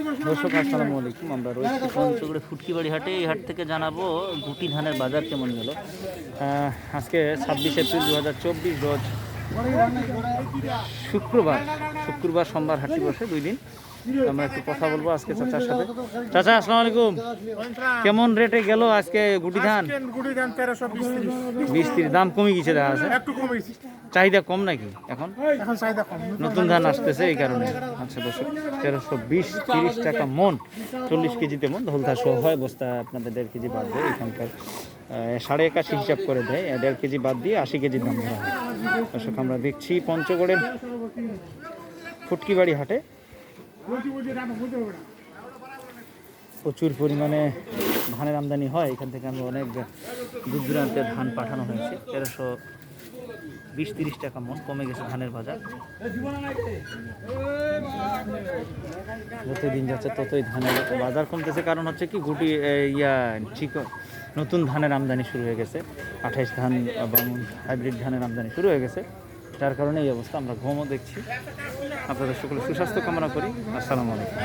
দর্শক আসসালামু আলাইকুম। আমরা রয়েছি পঞ্চগড়ে ফুটকিবাড়ি হাটে। এই হাট থেকে জানাবো গুটি ধানের বাজার কেমন গেল। আজকে 26 এপ্রিল 2024, রোজ শুক্রবার সোমবার হাটটি বসে 2 দিন। আমরা একটু কথা বলবো আজকে চাচার সাথে। চাচা আসসালামু আলাইকুম, কেমন রেটে গেল আজকে গুটি ধান? 20-30 দাম কমে গেছে, দেখা আছে চাহিদা কম নাকি এখন? চাহিদা কম, নতুন ধান আসতেছে এই কারণে। আচ্ছা দর্শক, 1320-30 টাকা মন, 40 কেজিতে মন ধলতা সহ হয়। বস্তা আপনাদের 1.5 কেজি বাদ দেয়, এখানকার 81.5 হিসাব করে দেয়। 1.5 কেজি বাদ দিয়ে 80 কেজির দাম ধরা হয়। দর্শক আমরা দেখছি পঞ্চগড়ের ফুটকিবাড়ি হাটে প্রচুর পরিমাণে ধানের আমদানি হয়। এখান থেকে আমরা অনেক দূর দূরান্তে ধান পাঠানো হয়েছে। 1320-30 টাকা মন কমে গেছে ধানের বাজার। যতই দিন যাচ্ছে ততই ধানের বাজার কমতেছে। কারণ হচ্ছে কি, গুটি নতুন ধানের আমদানি শুরু হয়ে গেছে। 28 ধান এবং হাইব্রিড ধানের আমদানি শুরু হয়ে গেছে, যার কারণে এই অবস্থা। আমরা ঘুমও দেখছি। আপনাদের সকলে সুস্বাস্থ্য কামনা করি। আসসালামু আলাইকুম।